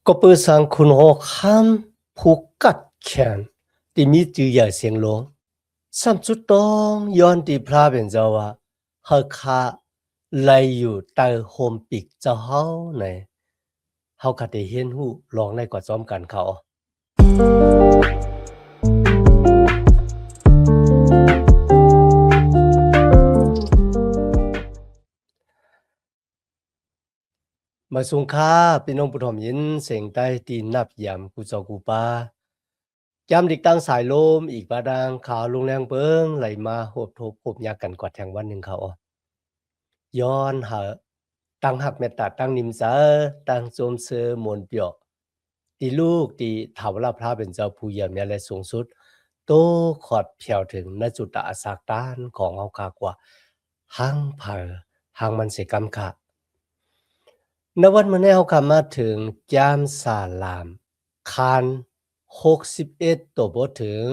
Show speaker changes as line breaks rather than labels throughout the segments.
ก็เปิดสังคุณหอกคำผูกกัดแขนที่มีจือใหญ่เสียงหลวงซ้ำจุดต้องย้อนที่พระเป็นเจ้าว่าเฮาคาไลอยู่ใต้โฮมปิกเจ้าเฮาในเฮาคาได้เห็นฮู้ลองได้กว่าซ้อมกันเขามาสุงค่าพี่น้องผู้ถ่อมยินเสียงใต้ตีนนับยามกูเจ้ากูปายามดิกตั้งสายลมอีกบาดางขาวลงแรงเปิงไหลมาโหบโทบโหบยากันกว่าแทงวันหนึ่งเขาย้อนหาตั้งหักเมตตาตั้งนิมสาตั้งโจมเสอมนเปียวตีลูกตีถาวรพระเป็นเจ้าผู้เยี่ยมและสูงสุดโตขอดเพียวถึงณจุดอาสากต้านของเฮาคากว่าหังเผอหังมันเสกำค่ะณวันมื้อนี้เฮาก็มาถึงจามสาลามคาน61ตัวบ่ถึง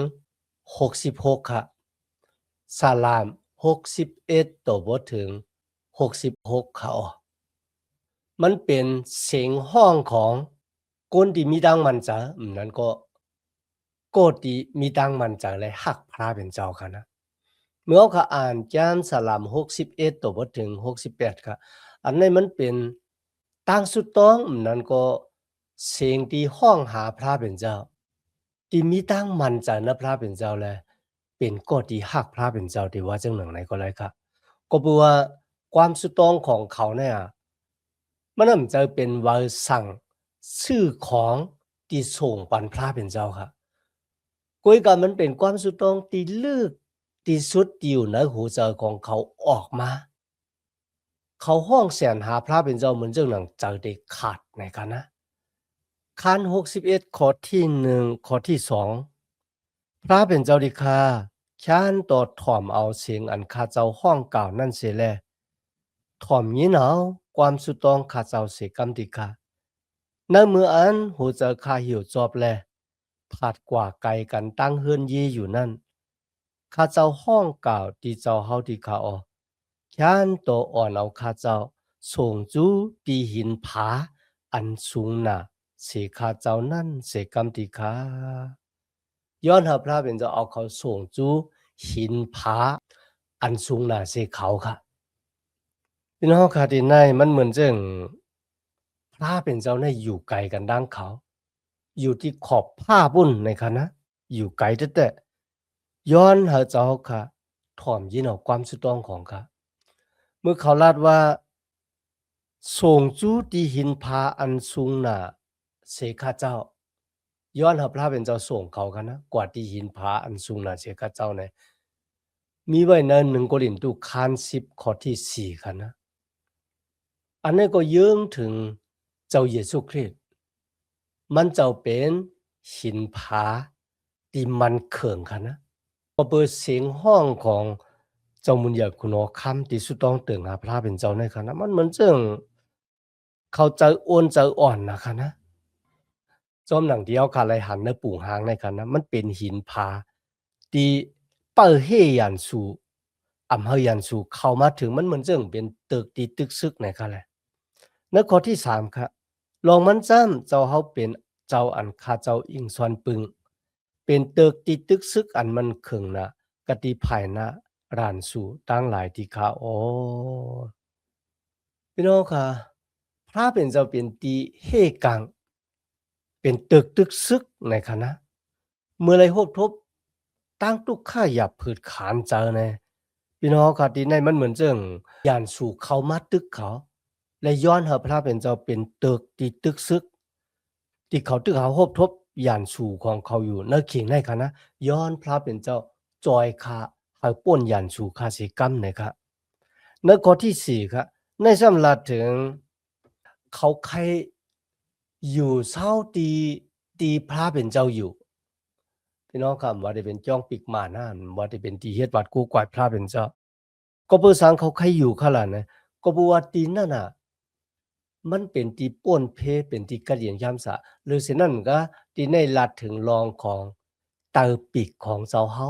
66ค่ะสาลาม61ตัวบ่ถึง66ค่ะมันเป็นเสียงห้องของคนที่มีดังมันจะนั้นก็โกติมีดังมันจะเลยหักพระเป็นเจ้าค่ะนะเมื่อเขาอ่านจามสลาม61ตัวบ่ถึง68ค่ะอันนี้มันเป็นตั้งสุดต้องนั้นก็เสียงที่ห้องหาพระเป็นเจ้าที่มีตั้งมันจะนะพระเป็นเจ้าแลเป็นก็ที่หักพระเป็นเจ้าที่ว่าจังหนังไหนก็เลยค่ะก็เพราะว่าความสุดต้องของเขาเนี่ยมันน่าจะเป็นว่าสั่งซื้อของที่ส่งปันพระเป็นเจ้าค่ะกุยกันมันเป็นความสุดต้องที่ลึกที่สุดที่อยู่ในหัวใจของเขาออกมาเขาห้องแสนหาพระเป็นเจ้าเหมือนเจ้าหนังใจเด็กขาดในกันนะคัน61ข้อที่1ข้อที่2พระเป็นเจ้าดิคาค้านตอดถ่อมเอาเสียงอันข้าเจ้าห้องกล่าวนั่นเสียแลถ่อมยินเอาความสุดต้องข้าเจ้าเสกำดิคาในเมื่ออันหัวใจข้าหิวจอบแลผาดกว่าไกลกันตั้งเฮือนยีอยู่นั่นข้าเจ้าห้องกล่าวที่เจ้าเฮาที่ข้าออค้านตัวอ่อนเอาข้าเจ้าส่งจูตีหินผาอันสูงหนาเสข้าเจ้านั่นเสกำติคาย้อนหาพระเป็นเจ้าเอาเขาส่งจูหินผาอันสูงหนาเสเขาค่ะพี่น้องค่ะที่ในมันเหมือนเจ้งพระเป็นเจ้าในอยู่ไกลกันดังเขาอยู่ที่ขอบผ้าบุ่นในคณะอยู่ไกลแต่ย้อนหาเจ้าค่ะถ่อมยินเอาความสุดต้องของค่ะเมื่อเขาลาดว่าส่งจูตีหินผาอันสูงหนาเสข้าเจ้าย้อนหาพระเป็นเจ้าส่งเขากันนะกว่าที่หินผาอันสูงหนาเสข้าเจ้าเนี่ยมีไว้ใน1โครินธ์คาน10ข้อที่4ค่ะนะอันนี้ก็เยื่องถึงเจ้าเยซูคริสต์มันเจ้าเป็นหินผาที่มันเขิงค่ะนะพอเปิดเสียงห้องของเจ้ามุญญาคุณอคำที่สุดต้องเติงหาพระเป็นเจ้าในค่ะนะมันเหมือนเจิงเขาใจอ้วนใจอ่อนนะคะนะจอมหนังเดียวค่ะไรหันในปู่หางในค่ะนะมันเป็นหินผาที่เปิดเฮยันสู่อำเฮยันสู่เข้ามาถึงมันเหมือนเจิงเป็นตึกที่ตึกซึกในค่ะแหละในข้อที่3ค่ะลองมันจ้ำเจ้าเฮาเป็นเจ้าอันคาเจ้าอิงซอนปึงเป็นตึกที่ตึกซึกอันมันเคิงนะกะติภายนะร้านสู่ตั้งหลายที่ค่ะอ๋อพี่น้องค่ะพระเป็นเจ้าเป็นตีเฮกังเป็นตึกตึกซึกในคณะเมื่อไรโฮบทบตั้งตุกข้าหยับผืดขานเจอในพี่น้องค่ะที่ในมันเหมือนเจิงยานสู่เขามาตึกเขาและย้อนหาพระเป็นเจ้าเป็นตึกที่ตึกซึกที่เขาตึกเขาโฮบทบยานสู่ของเขาอยู่ในเขียงในคณะย้อนพระเป็นเจ้าจอยคาให้ป้นยานสู่คาสิกรรมนะครับในข้อที่4ครับในสำหรับถึงเขาใครอยู่เศร้าตีพระเป็นเจ้าอยู่พี่น้องครับว่าได้เป็นจ้องปิกมานั่นว่าได้เป็นที่เฮ็ดวัดกูกวาดพระเป็นเจ้าก็เพื่อสังเขาใครอยู่ขลาดนะก็บ่ว่าตีนนั่นน่ะมันเป็นที่ป้นเพเป็นที่กะเหรี่ยงยามสะหรือฉะนั้นก็ที่ในลัดถึงรองของเตอปิกของเจ้าเฮา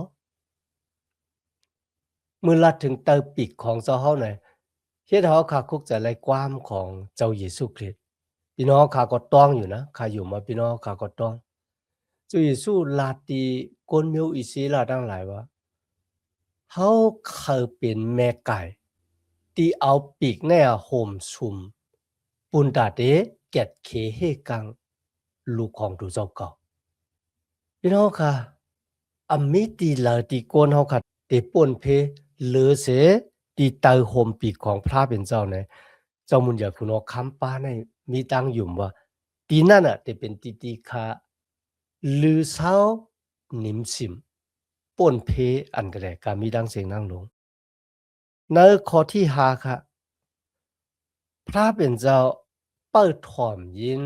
เมื่อลัดถึงเตอปิกของเจ้าเฮาน่ะเฮ็ดเฮาคักคุกจะไล่ความของเจ้าเยซูคริสต์ พี่น้องข้าก็ต้องอยู่นะข้าอยู่มาพี่น้องข้าก็ต้อง主耶稣拉的冠冕以色列当来ว่าเขาเคยเป็นแม่ไก่ที่เอาปีกแน่ห่มชุมปุนตาเดเก็ดเคเฮกังลูกของดูเจ้าเก่าพี่น้องค่ะอมิตีลาตีโกนเฮาค่ะเตป่นเพเหลือเสตีเตอห่มปีกของพระเป็นเจ้าเนี่ยเจ้ามุนอยากคุณเอาคำป้าในมีตั้งอยู่ว่าตีนั่นน่ะจะเป็นตีค่ะลือเศร้านิมสิมป่นเพอันกระแดกามีดังเสียงนั่งลงในข้อที่5ค่ะพระเป็นเจ้าเปิดถ่อมยิน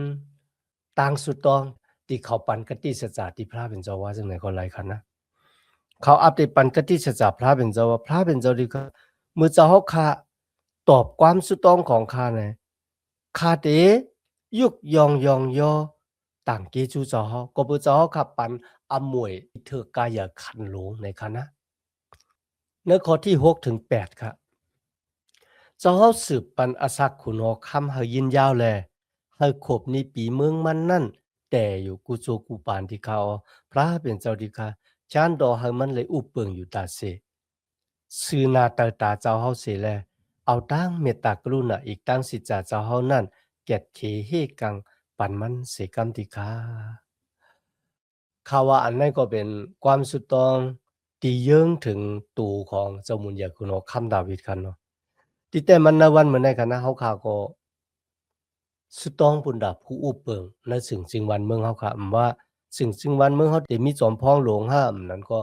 ต่างสุดต้องที่เขาปันกติสัจจะที่พระเป็นเจ้าว่าจังไหนก็ไรคันนะเขาอัปเดตปันกติสัจจะพระเป็นเจ้าว่าพระเป็นเจ้าดีก็มือเจ้าเฮาค่ะตอบความสุดต้องของข้าเนี่ยข้าเตยุกยองยอต่างเกจูเจ้าเฮาก็บ่เจ้าเฮาค่ะปันอำมวยเถอกายขันหลงในคณะในข้อที่6ถึง8ค่ะเจ้าเฮาสืบปันอสักขุนหอคำเฮายินยาวแลเฮาครบในปีเมืองมันนั่นแต่อยู่กุโจกุปานที่เขาพระเป็นเจ้าดีค่ะชานดอเฮามันเลยอุปเปิงอยู่ตาเสซื่อนาตาตาเจ้าเฮาเสแลเอาตั้งเมตตากรุณาอีกตั้งสิจาเจ้าเฮานั่นเก็ดเคเฮกังปันมันเสกำติกาข่าวว่าอันนั้นก็เป็นความสุดตองที่เยื่องถึงตูของเจ้ามุนยาคุณคำดาวิดกันเนาะที่แต่มันในวันเหมือนในคณะเฮาข่าวก็สุดต้องปุ่นดาผู้อุปเปิงในสิ่งจึงวันเมืองเฮาค่ะว่าสิ่งจึงวันเมืองเฮาได้มีจอมพ้องหลวงห้ามนั้นก็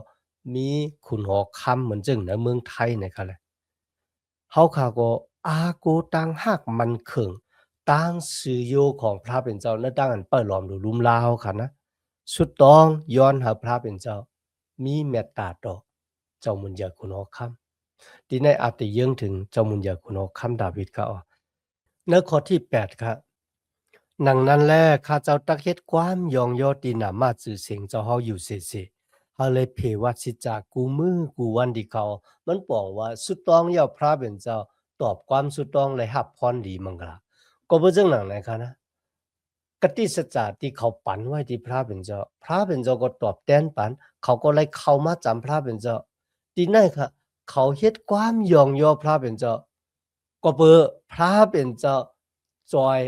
มีขุนหอคำเหมือนจึงในเมืองไทยในค่ะแหละเฮาข่าวก็อาโกตังหักมันเขิงตั้งสื่อโยของพระเป็นเจ้าและตั้งอันเปิดหลอมหรือลุมลาเฮาค่ะนะสุดต้องย้อนหาพระเป็นเจ้ามีเมตตาต่อเจ้ามุนยาคุณหอคำที่ในอาติเยื่องถึงเจ้ามุนยาคุณหอคำดาวิดก็ในข้อที่8ครับหนังนั้นแลข้าเจ้าตักเฮ็ดความยองยอตีหนามาจื่อเสียงเจ้าเฮาอยู่เสเฮาเลยเพวัดสิจากกูมือกูวันที่เขามันบอกว่าสุดต้องยาพระเป็นเจ้าตอบความสุดต้องเลยรับพรดีมังกะก็บ่จังหนังไหนคะนะกติสัจจะที่เขาปันไว้ที่พระเป็นเจ้าพระเป็นเจ้าก็ตอบแทนปันเขาก็เลยเข้ามาจำพระเป็นเจ้าที่นั่นค่ะเขาเฮ็ดความยองยอพระเป็นเจ้าก็เบอพระเป็นเจ้าจอย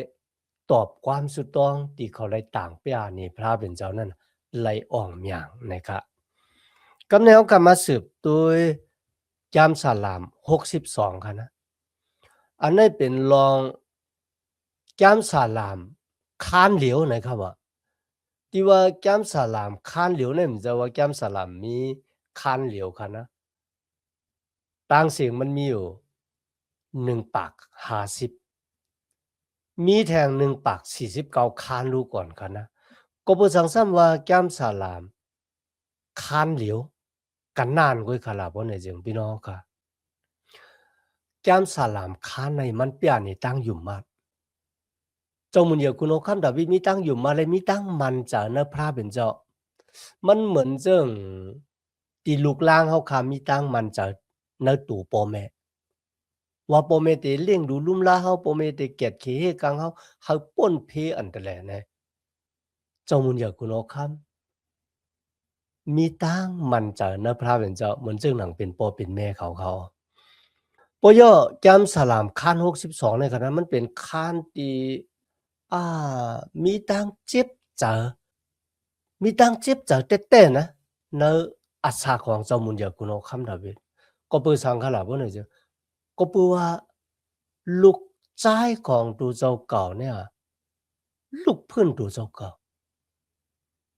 ตอบความสุดต้องที่เขาได้ต่างเปียนี่พระเป็นเจ้านั่นไหลอ่องอย่างนะครับกำแนวกรรมาสืบโดยยามสลาม62ค่ะนะอันนี้เป็นรองยามสลามค้านเหลียวนะครับว่าที่ว่าแก้มสลามค้านเหลียวเนี่ยมันจะว่าแก้มสลามมีค้านเหลียวค่ะนะต่างเสียงมันมีอยู่1ปาก50มีแทง1ปาก49ค้านรู้ก่อนค่ะนะก็บ่สังซ้ำว่าแก้มสลามค้านเหลียวกันนานกว่าค่ะล่ะบ่เนี่ยจึงพี่น้องค่ะแก้มสลามค้านในมันเปียนี่ตั้งอยู่มากเจ้ามุนเยคุณโอคัมดาวิดมีตั้งอยู่มาเลยมีตั้งมันจะเนพระเป็นเจ้ามันเหมือนเจิงตีลูกล่างเฮาคามีตั้งมันจะเนตู่พ่อแม่ว่าพ่อแม่เลี้ยงดูลุ่มลาเฮาพ่อแม่เก็ดเขเฮกังเฮาป่นเพอันตะแลนะเจ้ามุนเยคุณโอคัมมีตั้งมันจะเนพระเป็นเจ้าเหมือนเจิงหนังเป็นพ่อเป็นแม่เขาปอย่อจำสลามคาน62ในขณะมันเป็นคานที่อ่มีตั้งเจ็บเจอมีตั้งเจ็บเจอเต้ๆนะในอัศาของเจ้ามุนยากุโนคัมดาวิดก็เปิดสังขลาบ่เนี่ยจ้ะก็เปิดว่าลูกชายของตูเจ้าเก่าเนี่ยลูกเพิ่นตูเจ้าเก่า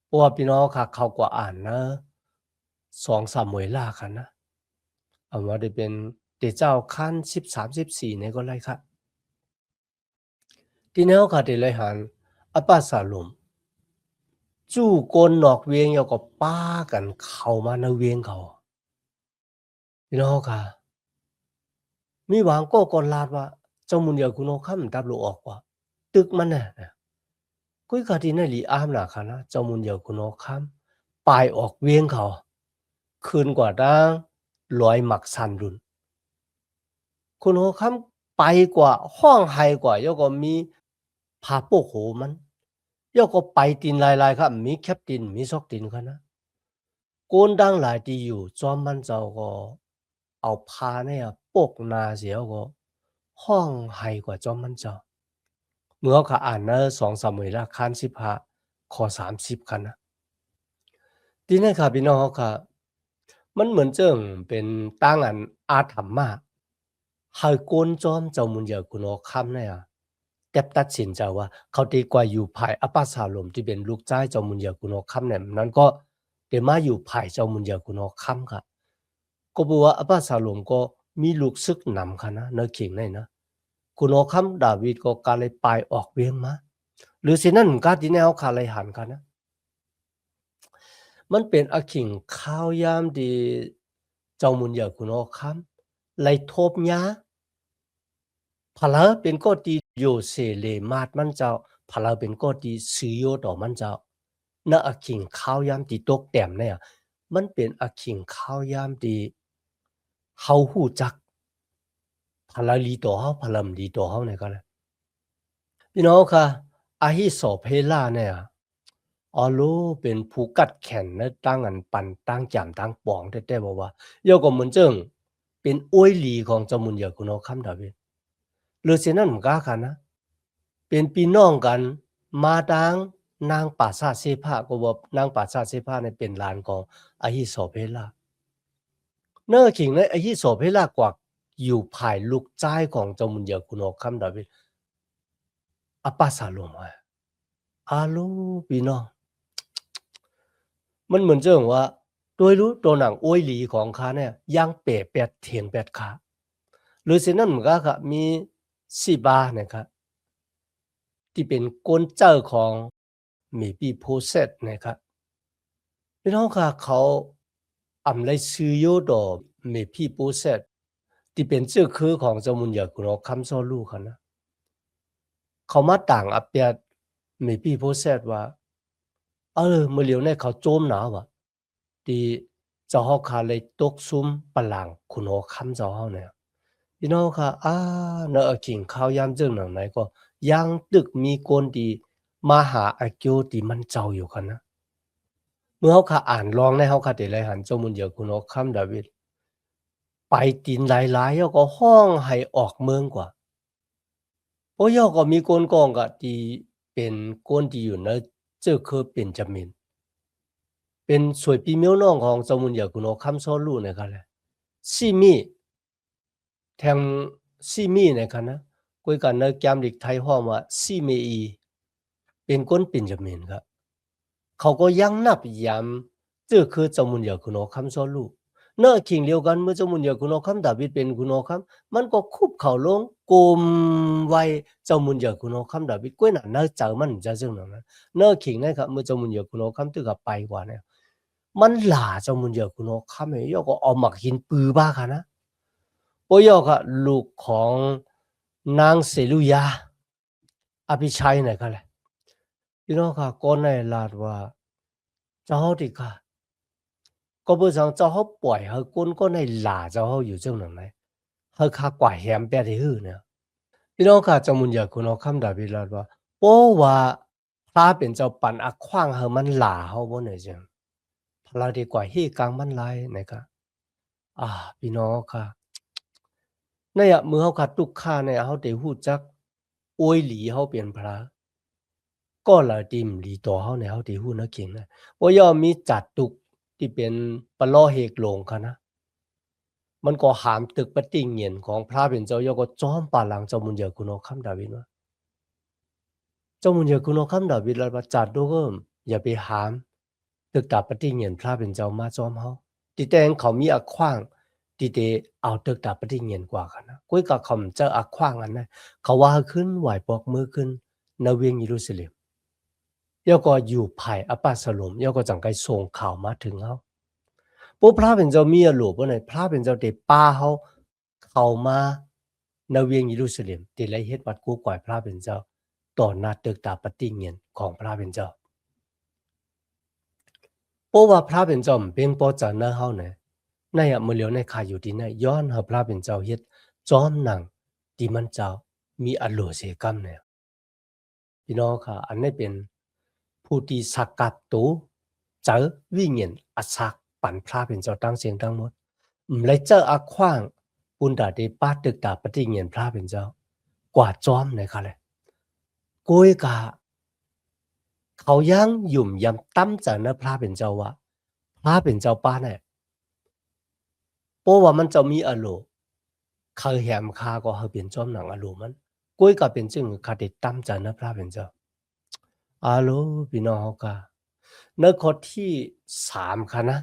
เพราะว่าพี่น้องค่ะเขาก็อ่านนะ2-3เวลาค่ะนะเอาว่าได้เป็นเตเจ้าคัน13-14เนี่ยก็ไรค่ะที่แนวค่ะที่เลยหันอปาสาลุมจู่โกนนอกเวียงแล้วก็ป้ากันเข้ามาในเวียงเขาพี่น้องค่ะมีหวังก็กอนลาดว่าเจ้ามุนยาคุณเอาคำดับโลออกว่าตึกมันน่ะกุยกะที่ในหลีอามน่ะค่ะนะเจ้ามุนยาคุณเอาคำปลายออกเวียงเขาคืนกว่าดังลอยหมักสันรุนคุณเอาคำไปกว่าห้องไห้กว่าแล้วก็มี ผาโปกโหมันย่อก็ไปตินลายๆครับมีแคปตินมีซอกตินค่ะนะโกนดังหลายที่อยู่จอมมันเจ้าก็เอาพาเนี่ยปกนาเสียก็ห้องให้กว่าจอมมันเจ้าเมื่อเขาอ่านนะ2-3มื้อละคัน15ข้อ30คันนะทีนี้ครับพี่น้องเขาค่ะมันเหมือนเจิงเป็นตั้งอันอาถรรพ์มากให้โกนจอมเจ้ามุนเหยอคุณอคำเนี่ยแต่ตัดสินใจว่าเขาดีกว่าอยู่ภายอปาสาลมที่เป็นลูกจ้ายเจ้ามุนเหยอคุณอคำเนี่ยนั้นก็เดมาอยู่ภายเจ้ามุนเหยอคุณอคำค่ะก็บอกว่าอปาสาลมก็มีลูกซึกนำค่ะนะเนื้อเข่งในนะคุณอคำดาวิดก็กาเลยไปออกเวียงมาหรือสินั่นกาที่แนวคาเลยหันค่ะนะ มันเป็นอาขิงข้าวยามดีเจ้ามุนเหยอคุณอคัมไลทบยาพะเลาเป็นก็ดีโยเสเลมาดมันเจ้าพะเลาเป็นก็ดีซื้อโยต่อมันเจ้าณอาขิงข้าวยามที่ตกแต้มเนี่ยมันเป็นอาขิงข้าวยามที่เฮาฮู้จักพะเลาลีต่อเฮาพะลำลีต่อเฮาเนี่ยก็แหละพี่น้องค่ะอาฮิโสเพลาเนี่ยอ๋อรู้เป็นผู้กัดแขนและตั้งอันปันตั้งจำตั้งปองแท้ๆบอกว่าโยก็เหมือนเจิงเป็นอ้วยหลีของเจ้ามุนเหยอคุณเอาคำดาเวหรือเช่นนั้นมันก็ค่ะนะเป็นพี่น้องกันมาดังนางปราสาทเสภาก็ว่านางปราสาทเสภาเนี่ยเป็นหลานของอหิโสเพลาเนื้อขิงในอหิโสเพลากว่าอยู่ภายลูกจ้ายของเจ้ามุนเหยอคุณเอาคำดาเวอปาสาลงว่าอาลูพี่น้อง มันเหมือนเจิงว่าโดยรู้ตัวหนังอ้วยหลีของเขาเนี่ยยังเปะแปดเถียงแปดขาหรือสินั่นเหมือนกันครับมีซีบานะครับที่เป็นก้นเจ้าของมีปีโพเซตนะครับพี่น้องค่ะเขาอำไลซื้อโยดอมีพี่โพเซตที่เป็นเจ้าคือของเจ้ามุนยากุโรคำโซลูค่ะนะเขามาต่างอัปเปียมีพี่โพเซตว่ามื่อเหลียวเนี่ยเขาโจมหนาวะที่เจ้าเฮาคาเลยตกซุ่มปะหลังคุณโอคำเจ้าเฮาเนี่ยพี่น้องค่ะเนอะขิงข้าวยามเจิงหนังไหนก็ยังตึกมีคนดีมาหาอากิวที่มันเจ้าอยู่กันนะเมื่อเฮาค่ะอ่านลองในเฮาค่ะได้ไหลหันเจ้ามุนเหยอคุณโอคำดาวิดไปตีนหลายๆเขาก็ห้องให้ออกเมืองกว่าเพราะย่อก็มีคนกองกะที่เป็นคนที่อยู่ในเจ้าคือเป็นจามิน เป็นสวยปีเมียวน้องของเจ้ามุนเหยอคุณอคำซ้อลู่เนี่ยครับแหละซีมี่แทงซีมี่เนี่ยครับนะคุยกันในแกมลิกไทยฮ้อมว่าซีเมอีเป็นคนเป็นจามินครับเขาก็ยังนับย้ำเจ้าคือเจ้ามุนเหยอคุณอคำซ้อลู่เนาะขิงเดียวกันเมื่อเจ้ามุนเหยอคุณอคำดาวิดเป็นคุณอคำมันก็คุบเข้าลงกลมไว้เจ้ามุนเหยอคุณอคำดาวิดกวยน่ะเนาะเจอมันจะจึงนั้นนะเนาะขิงนะครับเมื่อเจ้ามุนเหยอคุณอคำตึกกับไปกว่าเนี่ย มันหลาเจ้ามุนเหยอคุณอคำเนี่ยยอก็เอาหมักหินปือบ้าค่ะนะโอยอกะลูกของนางเสรุยาอภิชัยเนี่ยค่ะแหละพี่น้องค่ะก็ในลาดว่าเจ้าดิค่ะก็เพื่อสังเจ้าเขาปล่อยให้คนก็ในหลาเจ้าเขาอยู่เจ้าหนังไหนให้ข้ากว่าแหมแปดให้หื้อเนี่ยพี่น้องค่ะเจ้ามุนเหยอคุณอคำดาบิลาดว่าโป้ว่าพระเป็นเจ้าปันอักขว้างให้มันหลาเฮาบ่เนี่ยจังพระดีกว่าฮีกลางมันหลายนะครับอ่าพี่น้องค่ะ ในอะมือเฮาขาดทุกค่าเนี่ยเฮาได้ฮู้จักอวยหลีเฮาเป็นพระก็ละติมหลีต่อเฮาเนี่ยเฮาได้ฮู้นะเก่งนะบ่ย่อมมีจัดตุกที่เป็นปะล้อเฮกโลงค่ะนะมันก็หามตึกปะติงเงียนของพระเป็นเจ้ายอก็จอมปาหลังเจ้ามุนเหยอคุณอคำดาวิดว่าเจ้ามุนเหยอคุณอคำดาวิดละว่าจัดโดเอิมอย่าไปหามตึกตาปะติงเงียนพระเป็นเจ้ามาจอมเฮาที่แต่งเขามีอักขว้างที่เตเอาตึกตาปะติงเงียนกว่ากันนะกุ้ยก็เขาเจ้าอักขว้างอันนะเขาว่าขึ้นไหวปอกมือขึ้นณเวียงเยรูซาเล็มยอก็อยู่ภายอปาสโลมยอก็จังไกส่งข่าวมาถึงเฮาปุ๊บพระเป็นเจ้ามีอโลบ่ไหนพระเป็นเจ้าได้ป้าเฮาเข้ามาณเวียงเยรูซาเล็มที่ไลเฮ็ดวัดกูก่อยพระเป็นเจ้าต่อหน้าตึกตาปฏิเงียนของพระเป็นเจ้าเพราะว่าพระเป็นเจ้าเป็นปอจานะเฮาเนี่ยในอะมื้อเหลียวในข่ายอยู่ที่ไหนย้อนเฮาพระเป็นเจ้าเฮ็ดจอมหนังที่มันเจ้ามีอโลเสกรรมเนี่ย พี่น้องค่ะอันนี้เป็นผู้ที่สักกับตูเจอวิญญาณอัศกปั่นพระเป็นเจ้าตั้งเสียงทั้งหมดเลยเจออาขว้างปุนดาเดป้าตึกตาปฏิเงียนพระเป็นเจ้ากว่าจอมเลยค่ะเลยกุยกะเขายังหยุ่มยำตั้มจากนะพระเป็นเจ้าว่าพระเป็นเจ้าป้าเนี่ยเพราะว่ามันจะมีอารมณ์เขาแหมคาก็เขาเป็นจอมหนังอารมณ์มันกุยก็เป็นจึงคาเดตั้มจากนะพระเป็นเจ้าอาโลพี่น้องเขาค่ะในข้อที่3ค่ะนะ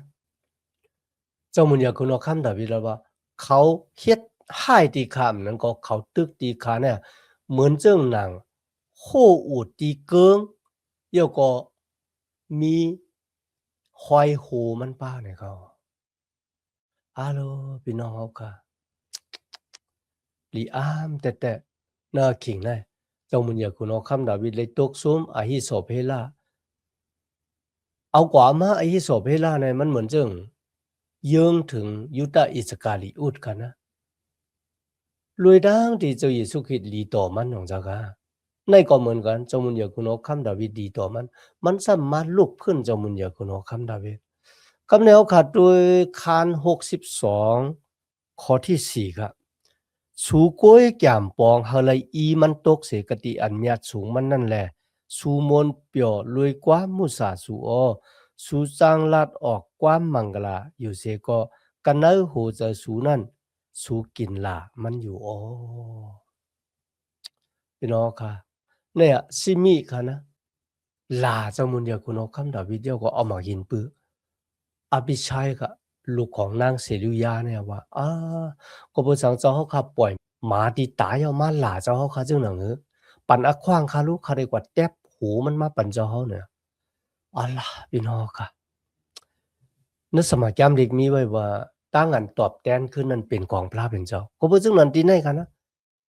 เจ้ามุนยาคุณเอาคำดาวิดแล้วว่าเขาเฮ็ดให้ตีคำนั้นก็เขาตึกตีขาเนี่ยเหมือนเจ้าหนังโคอูดตีเกิงเดี๋ยวก็มีควายโหมันป้าเนี่ยเขาอาโลพี่น้องเขาค่ะลีอามแต่น่าขิงได้เจ้ามุนยาคุณเอาคำดาวิดเลยตกซุมอาฮิโสเพลาเอากว่ามาอาฮิโสเพลาเนี่ยมันเหมือนเจ้าเยื่องถึงยุตาอิสกาลิอุดกันนะรวยดังที่เจ้าเยซูคริสต์ลีต่อมันของเจ้าค่ะในก็เหมือนกันเจ้ามุนยาคุณเอาคำดาวิดดีต่อมันสามารถลุกขึ้นเจ้ามุนยาคุณเอาคำดาวิดคำแนวขาดโดยคาน62ข้อที่4ครับสูก้อยแก่มปองเฮาเลยอีมันตกเสกติอันมีดสูงมันนั่นแหละสูมนเปียวรวยกว่ามุสาสูอสูจางลัดออกกว่ามังกลาอยู่เสก็กันเนอโหจะสูนั่นสูกินลามันอยู่พี่น้องค่ะเนี่ยซิมิค่ะนะลาเจ้ามุนเดียวคุณเอาคำดาวิดเดียวก็เอามาหินปื้ออภิชัยค่ะลูกของนางเสรุยาเนี่ยว่าก็บ่สังเจ้าเฮาค่ะปล่อยหมาที่ตายเอามาหลาเจ้าเฮาค่ะจังหนังปั่นอะขว้างค่ะลูกค่ะได้กว่าแตบหูมันมาปั่นเจ้าเฮาเนี่ยอัลลาห์พี่น้องค่ะในสมัยยามเด็กมีไว้ว่าตั้งอันตอบแทนคือนั่นเป็นของพระเป็นเจ้าก็บ่จังนั้นที่ไหนค่ะนะ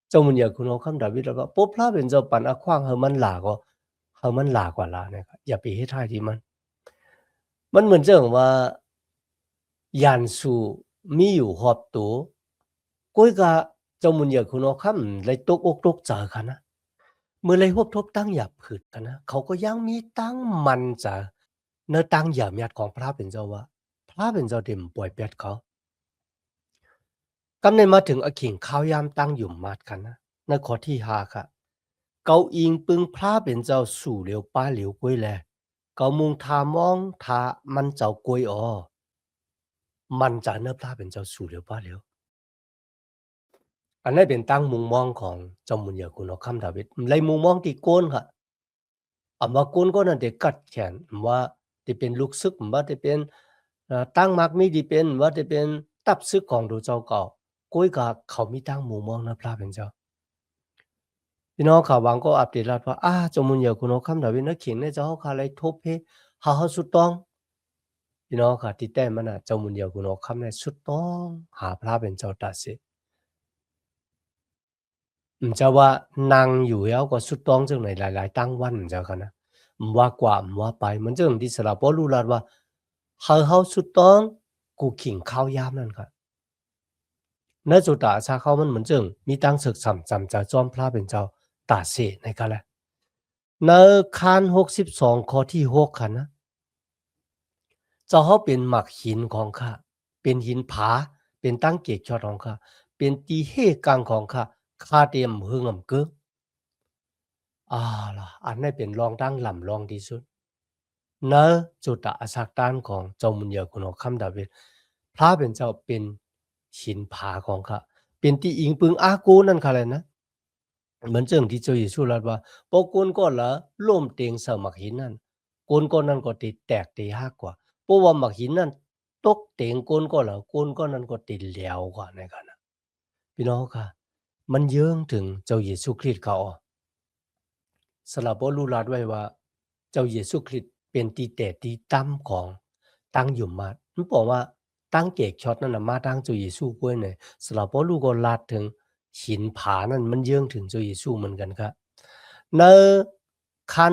เจ้ามุนอยากคุณเอาคำดาวิดแล้วว่าปุ๊บพระเป็นเจ้าปั่นอะขว้างเฮามันหลาก็เฮามันหลากว่าลาเนี่ยครับอย่าไปเฮ็ดให้ที่มันเหมือนจังว่ายันสู่มีอยู่หอบตัวก้อยกะเจ้ามุนอยากคุณเอาคำเลยตกอกตกใจค่ะนะเมื่อเลยฮบทบตั้งหยาบผืดกันนะเขาก็ยังมีตั้งมันจะเนื้อตั้งหยาบยัดของพระเป็นเจ้าว่าพระเป็นเจ้าเต็มป่วยเปียดเขากำในมาถึงอขิงข้าวยามตั้งอยู่มาดกันนะในข้อที่5ค่ะเกาอิงปึงพระเป็นเจ้าสู่เหลียวป้าเหลียวก้วยแลเกามุงทามองทามันเจ้ากวยมันจะเนื้อพระเป็นเจ้าสู่เหลียวป้าเหลียวอันนี้เป็นตั้งมุงมองของเจ้ามุนยาคุณเอาคำดาวิดเลยมุงมองที่โกนค่ะว่าโกนก็นั่นเด็กกัดแขนว่าจะเป็นลูกซึกว่าจะเป็นตั้งมักมีดีเป็นว่าจะเป็นตับซึกของดูเจ้าเก่าก้อยกับเขามีตั้งมุงมองนะพระเป็นเจ้าพี่น้องข่าววังก็อัปเดตแล้วว่าเจ้ามุนยาคุณเอาคำดาวิดนักเขียนในเจ้าเขาอะไรทบเพหาสุดต้องพี่น้องค่ะที่แต่มันเจ้ามุนยาคุณเอาคำในสุดต้องหาพระเป็นเจ้าตัดสิจะว่านางอยู่แล้วก็สุดต้องจังไหนหลายๆตั้งวันเจ้าค่ะนะว่ากว่าว่าไปมันจังที่สระพอรู้ลาดว่าเฮาสุดต้องกูขิงข้าวยามนั่นค่ะณจุดตาชาเขามันเหมือนจังมีตั้งศึกสำจำจะจอมพระเป็นเจ้าตาเสในกันแหละในคาน62ข้อที่6ค่ะนะเจ้าเขาเป็นหมักหินของข้าเป็นหินผาเป็นตั้งเกกชอดของข้าเป็นตีเฮกังของข้าข้าเตรียมหึงอำเกิกล่ะอันนี้เป็นรองตั้งลำรองที่สุดเนอะจุดอาศักด้านของเจ้ามุนยาคุณของคำดาวิดพระเป็นเจ้าเป็นหินผาของข้าเป็นที่อิงปึงอากูนั่นค่ะเลยนะเหมือนเจิงที่เจ้าเยซูรัดว่าปอกุนก็ละล่มเตียงสมักหินนั่นกุนก็นั่นก็ติดแตกตีหักกว่าเพราะว่ามักหินนั่นตกเตียงกุนก็ละกุนก็นั่นก็ติดเหลวกว่าในกันนะพี่น้องค่ะมันเยื่องถึงเจ้าเยซูคริสต์เขาสลับรู้รัดไว้ว่าเจ้าเยซูคริสต์เป็นตีแต่ตีตั้มของตั้งอยู่มามันบอกว่าตั้งเกกช็อตนั่นนะมาตั้งเจ้าเยซูกล้วยเนี่ยสลับรู้ก็ลาดถึงหินผานั่นมันเยื่องถึงเจ้าเยซูเหมือนกันครับในคัน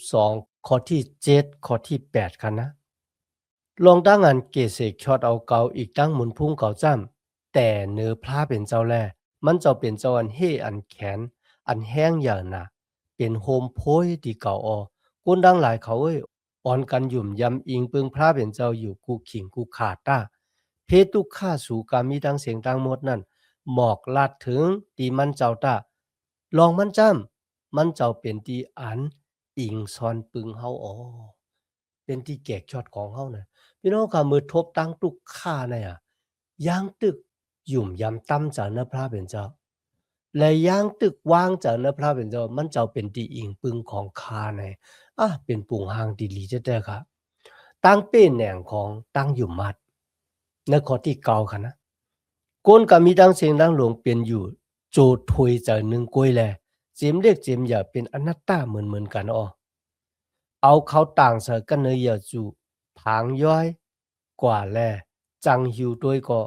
62ข้อที่7ข้อที่8คันนะลองตั้งอันเกเสกช็อตเอาเกาอีกตั้งหมุนพุ่งเก่าจ้ำแต่เนื้อพระเป็นเจ้าแลมันจะเป็นเจ้าอันเฮอันแขนอันแห้งอย่างน่ะ เ เป็นโฮมโพยที่เก่าออก้นดังหลายเขาเอ้ยอ่อนกันหยุ่มยำอิงปึงพระเป็นเจ้าอยู่กูขิงกูขาดต้าเพตุฆ่าสู่กามีดังเสียงดังหมดนั่นหมอกลาดถึงตีมันเจ้าต้าลองมันจ้ำมันเจ้าเป็นตีอันอิงซอนปึงเฮาอ๋อเป็นที่แกกชอดของเฮานะพี่น้องค่ะมือทบตั้งตุกฆ่าเนี่ยย่างตึกหยุ่มยำตั้มจากเนื้อพระเป็นเจ้าและย่างตึกวางจากเนื้อพระเป็นเจ้ามันเจ้าเป็นตีอิงปึงของคาในเป็นปุ่งหางดีหลีเด้อค่ะตั้งเป็นแหน่งของตั้งอยู่มัดในข้อที่เก่าค่ะนะก้นก็มีดังเสียงดังหลวงเป็นอยู่โจถวยจากหนึ่งกล้วยแลเจียมเรียกเจียมอย่าเป็นอนัตตาเหมือนกันอ้อเอาเขาต่างเสกันเนยอย่าจูผางย้อยกว่าแลจังหิวด้วยก็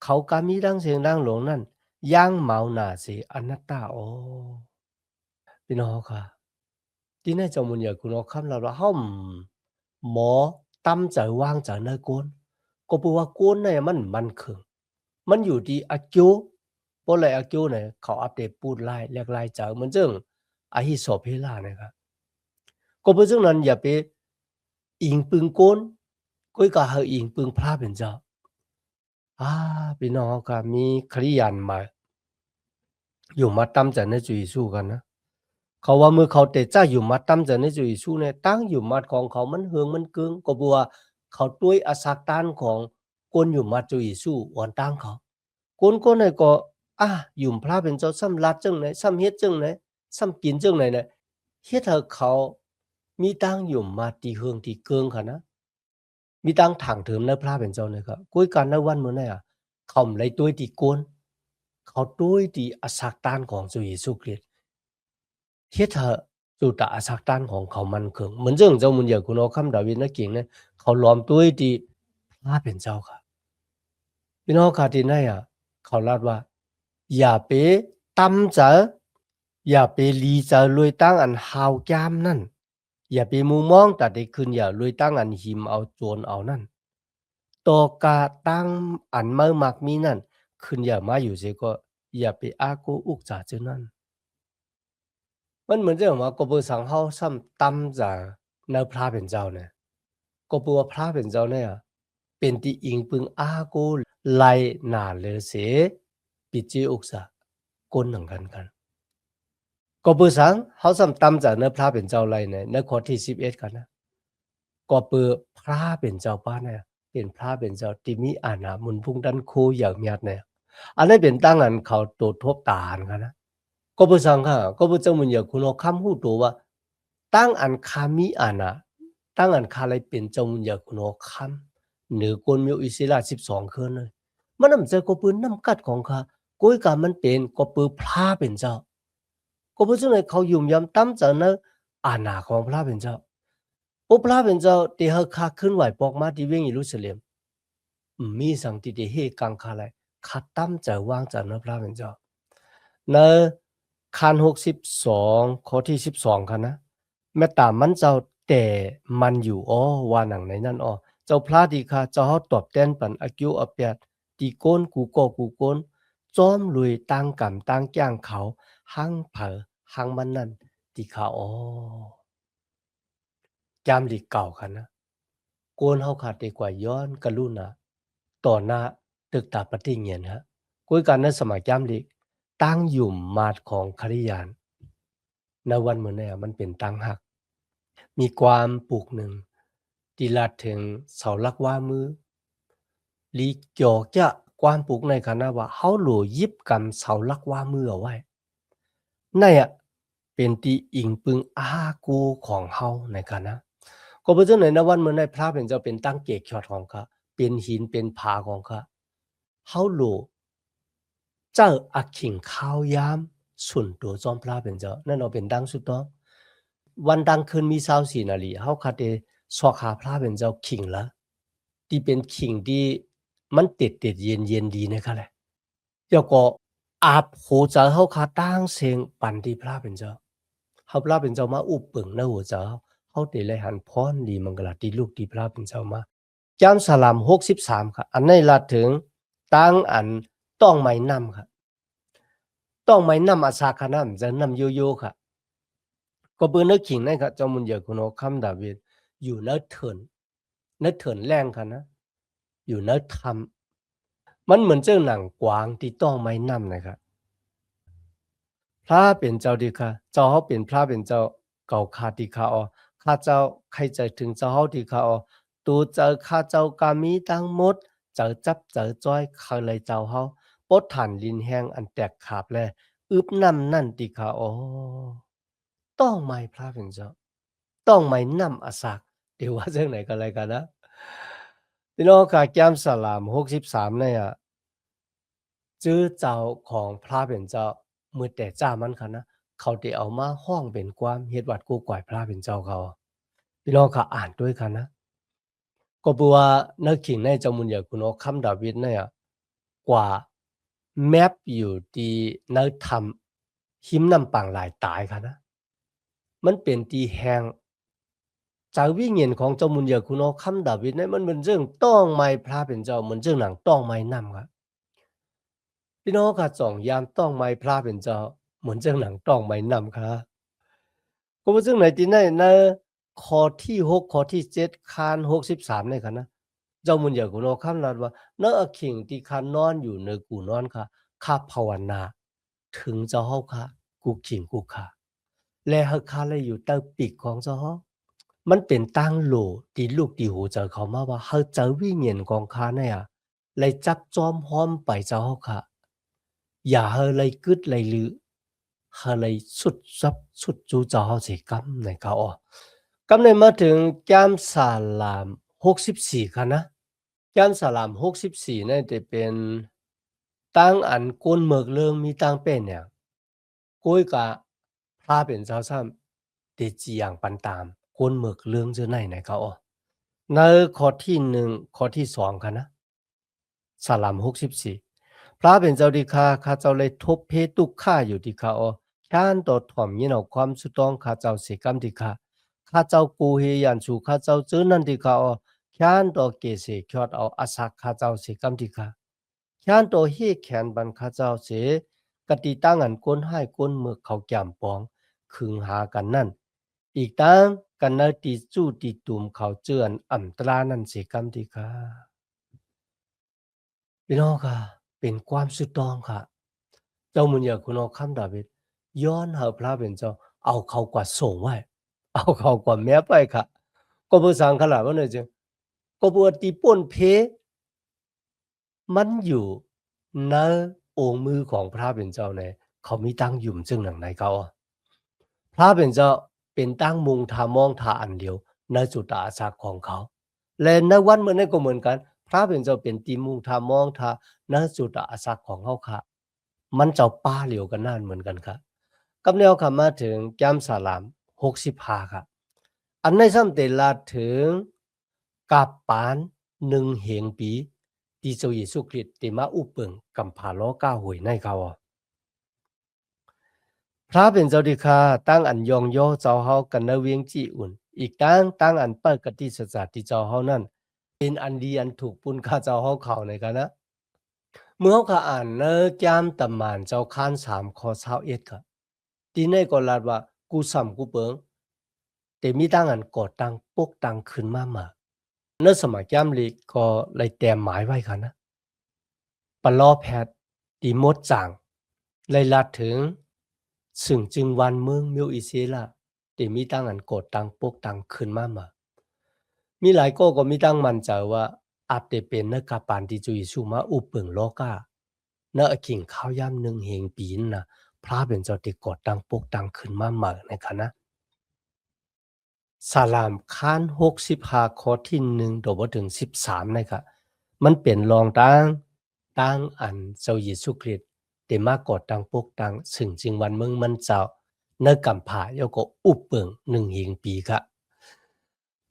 เขาก็มีดังเสียงดังหลวงนั่นย่างเมาหนาเสียอนัตตาอ้อพี่น้องค่ะที่ในจอมุนอย่าคุณเอาคำเราห้อมหมอตั้มใจว่างใจในโกนก็เพราะว่าโกนเนี่ยมันเคืองมันอยู่ที่อากิวเพราะอะไรอากิวเนี่ยเขาอัปเดตพูดไล่เรียกไล่เจอเหมือนซึ่งอาฮิสอบเฮล่านะครับก็เพราะฉะนั้นอย่าไปอิงปึงโกนก็ก็ให้อิงปึงพระเป็นเจ้าพี่น้องค่ะมีคริยันมาอยู่มาตั้มใจในจุยสู้กันนะเขาว่ามือเขาเตะจ้าอยู่มาตั้มใจในจุยสู้เนี่ยตั้งอยู่มาของเขามันเฮืองมันกึ่งก็บัวเขาด้วยอาศักตานของคนอยู่มาจุยสู้อ่อนตั้งเขาคนเนี่ยก็อยู่พระเป็นเจ้าซ้ำลัดจังไหนซ้ำเฮ็ดจังไหนซ้ำกินจังไหนเนี่ยเฮ็ดให้เขามีตั้งอยู่มาตีเฮืองตีเกิงค่ะนะมีตั้งถังเถิมในพระเป็นเจ้าเนี่ยครับกุ้ยกันในวันมื้อเนี่ยเขาเลยตัวตีโกนเขาด้วยตีอาศักตานของจุยสู้คริสต์ thiết thợ dù đã sắc tanของเขามันคงเหมือนเรื่องเจ้ามุนเหยื่อคุณเอาคำดาวินนักเก่งเนี่ยเขาล้อมตัวที่พระเป็นเจ้าค่ะพี่น้องค่ะที่นั่นเขาลาดว่าอย่าไปตั้มเจออย่าไปลีเจอลุยตั้งอันหาวแก้มนั่นอย่าไปมุมมองแต่ได้คืนอย่าลุยตั้งอันหิมเอาโจรเอานั่นตัวกาตั้งอันเมื่อมักมีนั่นคืนอย่ามาอยู่เสียก็อย่าไปอากูอุกจ่าเจ้านั่น มันเหมือนจะว่าก็บ่สังเฮาซ้ำตำจากแนวพระเป็นเจ้าเนี่ยก็บ่ว่าพระเป็นเจ้าเนี่ยเป็นที่อิงปึงอากูไลหนาเลยเสปิจิอุกษะก้นหนังกันก็บ่สังเฮาซ้ำตำจากแนวพระเป็นเจ้าไลเนี่ยในข้อที่11กันนะก็เปิดพระเป็นเจ้าป้าเนี่ยเป็นพระเป็นเจ้าที่มีอานามุนพุ่งดันโคอย่างมียดเนี่ยอันนั้นเป็นตั้งอันเขาโตทบตาอันกันนะ ก็บ่ซังค่ะก็บ่จังมันอยากคุณเอาคำฮู้ตัวว่าตั้งอันคามีอานะตั้งอันคาไลเป็นจังมันอยากคุณเอาคำเหนือกวนมีอิสระ12คืนเลยมันนำใจก็ปืนน้ำกัดของข้าก้อยกามันเป็นก็ปือพระเป็นเจ้าก็บ่จังได๋เขายุ่มยำตำจังนะอาณาของพระเป็นเจ้าโอพระเป็นเจ้าที่เฮาคาขึ้นไหวปอกมาที่เวียงเยรูซาเล็มมีสังที่ได้เฮกังคาไลคาตำใจวางจังนะพระเป็นเจ้าในคัน62ข้อที่12ค่ะนะแม้ตามมันเจ้าแต่มันอยู่ว่าหนังในนั้นเจ้าพระดีค่ะเจ้าเฮาตอบแทนปันอากิวอาเปียดตีโกนกูก็กูโกนจอมลุยตั้งกำตั้งจ้างเขาหั่งเผอหั่งมันนั่นตีขาจามหลีเก่าค่ะนะโกนเฮาขาดดีกว่าย้อนกรุณาต่อหน้าตึกตาปฏิเงียนฮะคุยกันในสมัยจามหลีตั้งอยู่มาดของคริยานในวันมื้อนี้มันเป็นตั้งหักมีความปลูกหนึ่งที่ลาดถึงเสาลักว่ามือลีเกี่ยวจะความปลูกในคณะว่าเฮาหลัวยิบกันเสาลักว่ามือเอาไว้ในเป็นที่อิงปึงอากูของเฮาในคณะก็เพราะฉะนั้นในวันมื้อนี้พระเป็นเจ้าเป็นตั้งเกกชอดของข้าเป็นหินเป็นผาของข้าเฮาหลัวเจ้าอักขิงข้าวยามส่วนตัวจอมพระเป็นเจ้านั่นเอาเป็นดังสุดต้องวันดังคืนมี24นาฬิเฮาคาเดสอกหาพระเป็นเจ้าขิงละที่เป็นขิงที่มันติดๆเย็นๆดีนะคะแหละแล้วก็อาบโหเจ้าเฮาคาตั้งเสียงปันที่พระเป็นเจ้าเฮาพระเป็นเจ้ามาอุปเปิงในหัวเจ้าเฮาได้เลยหันพรดีมังกลาที่ลูกที่พระเป็นเจ้ามาจามสลาม63ค่ะอันในลาถึงตั้งอันต้องไม้นำค่ะต้องไม้นำอาสาคณะจะนำโยโย่ค่ะ ก็เปิ้นนึกขิงนั่นก็เจ้ามุนเหยอคุณโอคัมดาวิดอยู่เนเถินแรงค่ะนะอยู่เนทำมันเหมือนเจ้าหนังกวางที่ต้องไม้นำนะครับพระเป็นเจ้าดีค่ะเจ้าเฮาเป็นพระเป็นเจ้าเก่าคาติคาออข้าเจ้าใครใจถึงเจ้าเฮาที่คาออตูเจอข้าเจ้ากามีทั้งหมดเจอจับเจอจ้อยเขาเลยเจ้าเฮาปดฐานลินแห้งอันแตกขาบแลอึบน้ำนั่นติคาออต้องไม้พระเป็นเจ้าต้องไม้นำอาศักเดี๋ยวว่าจังไหนกันเลยกันนะพี่น้องค่ะแก้มสลาม63เนี่ยจื้อเจ้าของพระเป็นเจ้ามือแต่จ้ามันค่ะนะเขาได้เอามาห้องเป็นความเฮ็ดวัดกูก่อยพระเป็นเจ้าเขาพี่น้องค่ะอ่านด้วยกันนะก็บัวนักขิงในเจ้ามุนเหยาคุณโอคัมดาวิดเนี่ยกว่าแมปอยู่ที่นักทำหิมน้ำปังหลายตายค่ะนะมันเป็นที่แห่งจากวิญญาณของเจ้ามุนเหยาคุณโอคัมดาวิดเนี่ยมันเป็นเรื่องต้องไม้พระเป็นเจ้าเหมือนเรื่องหนังต้องไม้นำครับพี่น้องค่ะสองยามต้องไม้พระเป็นเจ้าเหมือนเรื่องหนังต้องไม้นำค่ะก็ว่าซึ่งไหนที่ไหนในข้อที่6ข้อที่7คาน63เนี่ยค่ะนะเจ้ามุนเหยาคุณโอคัมลาดว่าเนอะอะขิงที่คานนอนอยู่ในกูนอนค่ะข้าภาวนาถึงเจ้าเฮาค่ะกูขิงกูค่ะและเฮาค่ะเลยอยู่ใต้ปีกของเจ้าเฮา มันเป็นตั้งโหลที่ลูกที่หูเจอเขามาว่าเขาเจอวิญญาณของข้าเนี่ยเลยจับจอมพร้อมไปเจ้าเขาค่ะอย่าเฮาเลยกึดเลยลือเฮาเลยสุดซับสุดจูเจ้าเขาสิกำในเขาอ๋อกำในมาถึงแก้มสาลาม64ค่ะนะแก้มสาลาม64เนี่ยจะเป็นตั้งอันก้นเมือกเรื่องมีตั้งเป็นเนี่ยก้อยกะพาเป็นเจ้าซ้ำเดจีอย่างปันตามก้นเมือกเรื่องเจอไหนเขาอ๋อในข้อที่1ข้อที่2ค่ะนะสาลาม64พระเป็นเจ้าดีค่าข้าเจ้าเลยทบเพตุกข้าอยู่ดีค่าอ๋อข้านต่อถ่อมยินเอาความสุดต้องข้าเจ้าเสกรรมดีค่าข้าเจ้ากูเฮยันชูข้าเจ้าเจอนั่นดีค่าอ๋อข้านต่อเกเสคยอดเอาอาศักข้าเจ้าเสกรรมดีค่าข้านต่อเฮแขนบันข้าเจ้าเสกติตั้งอันก้นให้ก้นเมือกเขาแก่มปองขึงหากันนั่นอีกตั้งกันนาตีจู้ตีตุ่มเขาเจือนอ่ำตรานั่นเสกรรมดีค่า พี่น้องค่ะเป็นความสุดต้องค่ะเจ้ามุนอยากคุณเอาคำดาวิดย้อนหาพระเป็นเจ้าเอาเขากว่าส่งไว้เอาเขากว่าแม้ไปค่ะก็เพื่อสังขลาดว่าเนี่ยจึงก็เพื่อตีป่นเพมันอยู่ในองค์มือของพระเป็นเจ้าเนี่ยเขามีตั้งหยุ่มซึ่งหนังไหนเขาอ่ะพระเป็นเจ้าเป็นตั้งมุงทามองทาอันเดียวในจุดอาสาของเขาและในวันเมื่อนั้นก็เหมือนกันพระเป็นเจ้าเป็นตีมุงทามองทาณจุดอาสาของเขาค่ะ มันเจ้าป้าเหลียวกันนั่นเหมือนกันครับกับแนวคำมาถึงแก้มสลาม65ครับอันในซ้ำเตลาถึงกับปาน1เหงปีที่เจ้าเยซูคริสต์ได้มาอุปเปิงกำพาล้อก้าหวยในเขาอะพระเป็นเจ้าดีค่าตั้งอันยองย่อเจ้าเฮากันในเวียงจีอุ่นอีกตั้งอันเปิดกติศาสตร์ที่เจ้าเฮานั่นเป็นอันดีอันถูกปุนค่าเจ้าเฮาเขาในกันนะเมื่อเขาอ่านเนอแก้มตำมานเจ้าค้าน3ข้อ21ครับ ทีนี้ก็ลาดว่ากูซ้ำกูเปิงแต่มีตั้งอันก่อตั้งปกตั้งขึ้นมาใหม่เนื้อสมัยแก้มลีก็เลยแต้มหมายไว้ค่ะนะปะล้อแพทย์ตีมดจางเลยลาดถึงซึ่งจึงวันเมืองมิวอิเซล่าแต่มีตั้งอันก่อตั้งปกตั้งขึ้นมาใหม่มีหลายก็มีตั้งมั่นใจว่าอาจจะเป็นนักกาปานที่จุยสุมาอุปเปิงโลกาเนื้อขิงข้าวย่ำหนึ่งเหงปีนนะพระเป็นเจ้าติก่อตั้งปกตั้งขึ้นมาใหม่นะคะนะ สลามค้าน65ข้อที่1โดบ่ถึง13นะครับมันเป็นรองตั้งอันเจ้าเยซูคริสต์ได้มากอดตั้งปกตั้งซึ่งจึงวันเมืองมันเจ้าในกำผาแล้วก็อุปเปิง1เหงปีค่ะ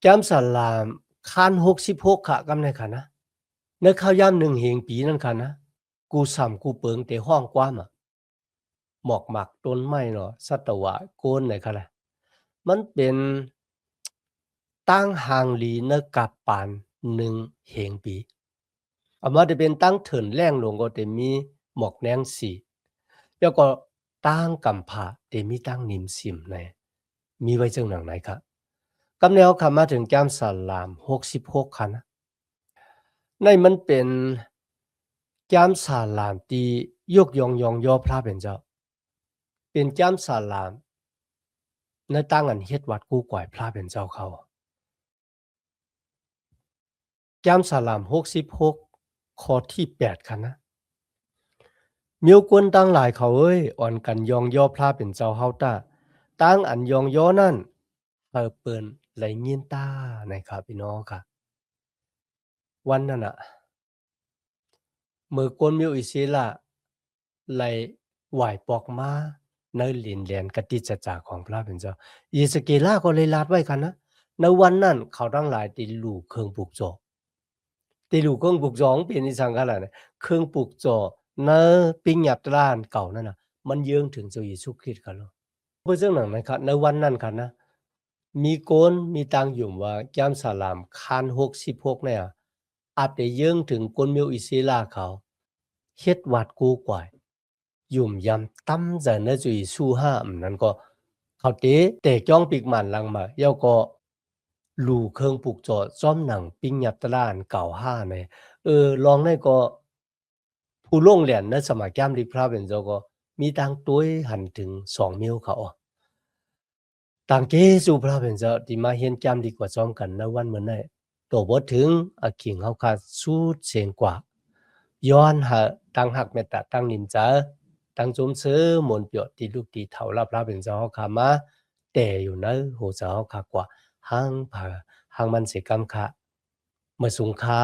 แก้มสลามค้าน66ค่ะกำในค่ะนะในข้าวยาม1เหงปีนั่นค่ะนะกูซ้ำกูเปิงแต่ห้องกว้ามอะหมอกหมักต้นไม้เนาะสัตวะโกนไหนค่ะล่ะมันเป็นตั้งห่างหลีเนกับปาน1เหงปีอามาจะเป็นตั้งเถินแรงลงก็จะมีหมอกแนงสีแล้วก็ตั้งกำผาจะมีตั้งนิมสิมใน มีไว้จังหนังไหนครับกำแนวคำมาถึงแก้มสลาม66ค่ะนะในมันเป็นแก้มสลามตียกยองยองย่อพระเป็นเจ้าเป็นแก้มสลามในตั้งอันเฮ็ดวัดกู้ก่อยพระเป็นเจ้าเขาแก้มสลาม66ข้อที่8ค่ะนะมีกวนตั้งหลายเขาเอ้ยอ่อนกันยองย่อพระเป็นเจ้าเฮาตาตั้งอันยองย่อนั่นเปิ้นไหลยินตานะครับพี่น้องค่ะวันนั้นน่ะมือกวนมิวอิศิละไหลไหวปอกมาในหลินแหลนกติจจาของพระเป็นเจ้าอิสเกลาก็เลยลาดไว้ค่ะนะในวันนั้นเขาทั้งหลายติลูกเครื่องปลูกจอติลูกเครื่องปลูกจอของเป็นอีสังขะล่ะเนี่ยเครื่องปลูกจอในปิญญาตรานเก่านั่นน่ะมันเยื้องถึงเจ้าเยซูคริสต์ค่ะเนาะเพราะฉะนั้นนะครับในวันนั้นค่ะนะมีโกนมีตังอยู่ว่าแก้มสลามคาน66เนี่ยอาจจะเยื้องถึงกวนมิวอิศิลาเขาเฮ็ดวัดกูกว่ายุ่มยำตั้มจะเนจุยสู้ห้านั้นก็เขาเตะแต่จ้องปีกหมันลังมาเย้าก็ลู่เครื่องปลูกจอซ้อมหนังปิ้งยับตะลานเก่าห้าเนี่ยลองได้ก็ผู้ลงเหรียญในสมัยแก้มดิพระเป็นเจ้าก็มีตังตัวหันถึง2มิลเขาต่างเกสู่พระเป็นเจ้าที่มาเห็นแก้มดีกว่าซ้อมกันในวันเหมือนได้ตัวบ่ถึงอาขิงเฮาคาสู้เสียงกว่าย้อนหาตั้งหักเมตตาตั้งนินจาตั้งจุมซื้อมนต์เปียวตีลูกตีเฒ่ารับพระเป็นเจ้าเฮาคามาแต่อยู่ในโหเจ้าเฮาคากว่าหังผาหังมันสิกรรมคะเมื่อสุงคา